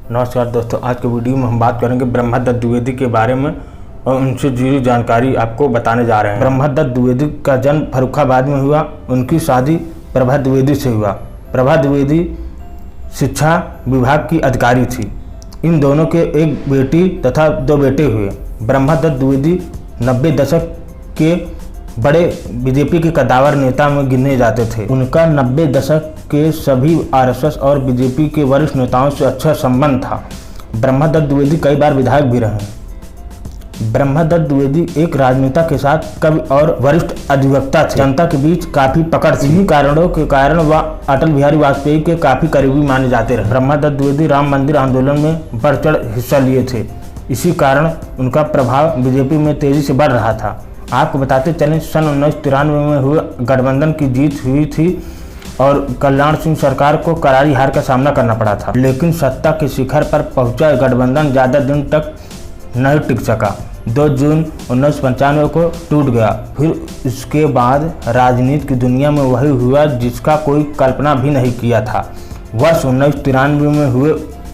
नमस्कार दोस्तों, आज के वीडियो में हम बात करेंगे ब्रह्मदत्त द्विवेदी के बारे में और उनसे जुड़ी जानकारी आपको बताने जा रहे हैं। ब्रह्मदत्त द्विवेदी का जन्म फर्रुखाबाद में हुआ। उनकी शादी प्रभा द्विवेदी से हुआ। प्रभा द्विवेदी शिक्षा विभाग की अधिकारी थी। इन दोनों के एक बेटी तथा 2 बेटे हुए। ब्रह्मदत्त द्विवेदी 90 दशक के बड़े बीजेपी के कद्दावर नेता में गिने जाते थे। उनका 90 दशक के सभी आरएसएस और बीजेपी के वरिष्ठ नेताओं से अच्छा संबंध था। ब्रह्मदत्त द्विवेदी कई बार विधायक भी रहे। ब्रह्मदत्त द्विवेदी एक राजनेता के साथ कवि और वरिष्ठ अधिवक्ता थे। जनता के बीच काफी पकड़ थी। इन्हीं कारणों के कारण वह अटल बिहारी वाजपेयी के काफी करीबी माने जाते रहे। ब्रह्मदत्त द्विवेदी राम मंदिर आंदोलन में बढ़ चढ़ हिस्सा लिए थे। इसी कारण उनका प्रभाव बीजेपी में तेजी से बढ़ रहा था। आपको बताते चलें, सन 1993 में हुए गठबंधन की जीत हुई थी और कल्याण सिंह सरकार को करारी हार का सामना करना पड़ा था। लेकिन सत्ता के शिखर पर पहुंचा गठबंधन ज़्यादा दिन तक नहीं टिक सका। 2 जून 1995 को टूट गया। फिर इसके बाद राजनीति की दुनिया में वही हुआ जिसका कोई कल्पना भी नहीं किया था। वर्ष 1993 में हुए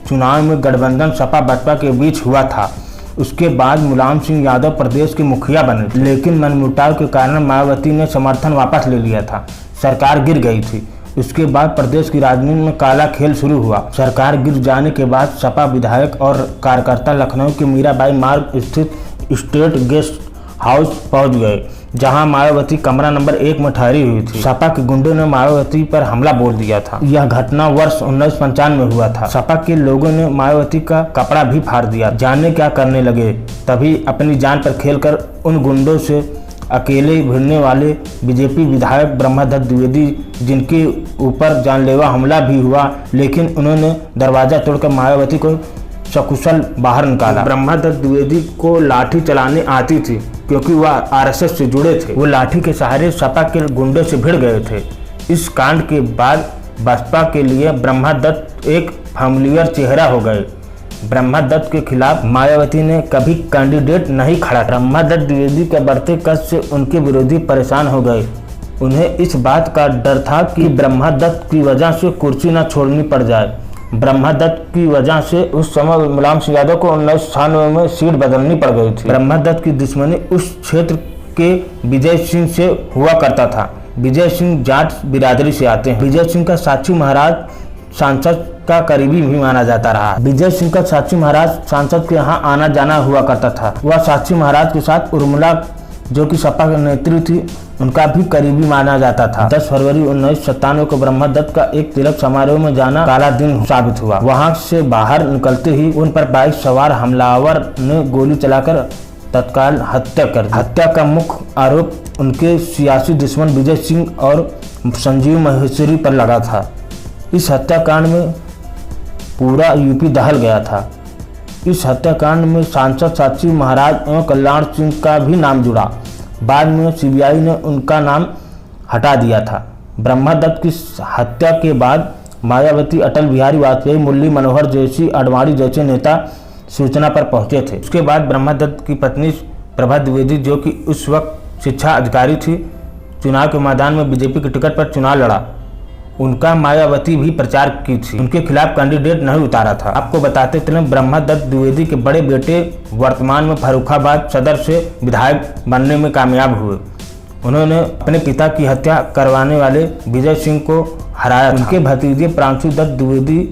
चुनाव में गठबंधन सपा बसपा के बीच हुआ था। उसके बाद मुलायम सिंह यादव प्रदेश के मुखिया बने, लेकिन मनमुटाव के कारण मायावती ने समर्थन वापस ले लिया था। सरकार गिर गई थी। उसके बाद प्रदेश की राजनीति में काला खेल शुरू हुआ। सरकार गिर जाने के बाद सपा विधायक और कार्यकर्ता लखनऊ के मीराबाई मार्ग स्थित स्टेट गेस्ट हाउस पहुंच गए, जहां मायावती कमरा नंबर 1 में ठहरी हुई थी। सपा के गुंडों ने मायावती पर हमला बोल दिया था। यह घटना वर्ष 1995 में हुआ था। सपा के लोगों ने मायावती का कपड़ा भी फाड़ दिया। जाने क्या करने लगे, तभी अपनी जान पर खेलकर उन गुंडों से अकेले भिड़ने वाले बीजेपी विधायक ब्रह्मदत्त द्विवेदी, जिनके ऊपर जानलेवा हमला भी हुआ, लेकिन उन्होंने दरवाजा तोड़कर मायावती को सकुशल बाहर निकाला। ब्रह्मदत्त द्विवेदी को लाठी चलाने आती थी क्योंकि वह आरएसएस से जुड़े थे। वो लाठी के सहारे सपा के गुंडों से भिड़ गए थे। इस कांड के बाद बसपा के लिए ब्रह्मदत्त एक फैमिलियर चेहरा हो गए। ब्रह्मदत्त के खिलाफ मायावती ने कभी कैंडिडेट नहीं खड़ा। ब्रह्मदत्त द्विवेदी के बढ़ते कद से उनके विरोधी परेशान हो गए। उन्हें इस बात का डर था कि ब्रह्मदत्त की वजह से कुर्सी न छोड़नी पड़ जाए। ब्रह्मदत्त की वजह से उस समय मुलायम सिंह यादव को 1996 में सीट बदलनी पड़ गई थी। ब्रह्मदत्त की दुश्मनी उस क्षेत्र के विजय सिंह से हुआ करता था। विजय सिंह जाट बिरादरी से आते हैं। विजय सिंह का साक्षी महाराज सांसद का करीबी भी माना जाता रहा। विजय सिंह का साक्षी महाराज सांसद के यहाँ आना जाना हुआ करता था। वह साक्षी महाराज के साथ उर्मिला, जो कि सपा के नेत्री थी, उनका भी करीबी माना जाता था। 10 फरवरी 1997 को ब्रह्मदत्त का एक तिलक समारोह में जाना काला दिन साबित हुआ। वहां से बाहर निकलते ही उन पर बाइक सवार हमलावर ने गोली चलाकर तत्काल हत्या कर दी। हत्या का मुख्य आरोप उनके सियासी दुश्मन विजय सिंह और संजीव महेश्वरी पर लगा था। इस हत्याकांड में पूरा यूपी दहल गया था। इस हत्याकांड में सांसद साक्षी महाराज एवं कल्याण सिंह का भी नाम जुड़ा। बाद में सीबीआई ने उनका नाम हटा दिया था। ब्रह्मदत्त की हत्या के बाद मायावती, अटल बिहारी वाजपेयी, मुरली मनोहर जोशी, आडवाणी जैसे नेता सूचना पर पहुंचे थे। उसके बाद ब्रह्मदत्त की पत्नी प्रभा द्विवेदी, जो कि उस वक्त शिक्षा अधिकारी थी, चुनाव के मैदान में बीजेपी के टिकट पर चुनाव लड़ा। उनका मायावती भी प्रचार की थी। उनके खिलाफ कैंडिडेट नहीं उतारा था। आपको बताते चलें, ब्रह्मदत्त द्विवेदी के बड़े बेटे वर्तमान में फर्रुखाबाद सदर से विधायक बनने में कामयाब हुए। उन्होंने अपने पिता की हत्या करवाने वाले विजय सिंह को हराया। उनके भतीजे प्रांशु दत्त द्विवेदी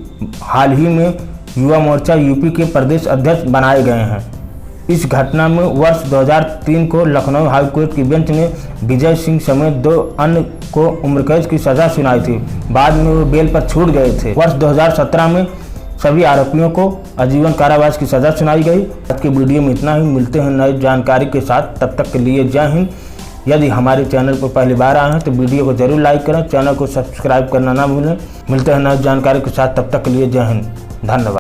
हाल ही में युवा मोर्चा यूपी के प्रदेश अध्यक्ष बनाए गए हैं। इस घटना में वर्ष 2003 को लखनऊ हाईकोर्ट की बेंच ने विजय सिंह समेत 2 अन्य को उम्रकैद की सजा सुनाई थी। बाद में वो बेल पर छूट गए थे। वर्ष 2017 में सभी आरोपियों को आजीवन कारावास की सजा सुनाई गई। आज के वीडियो में इतना ही। मिलते हैं नई जानकारी के साथ। तब तक के लिए जय हिंद। यदि हमारे चैनल पर पहली बार आए हैं तो वीडियो को जरूर लाइक करें, चैनल को सब्सक्राइब करना ना भूलें। मिलते हैं नई जानकारी के साथ। तब तक के लिए जय हिंद, धन्यवाद।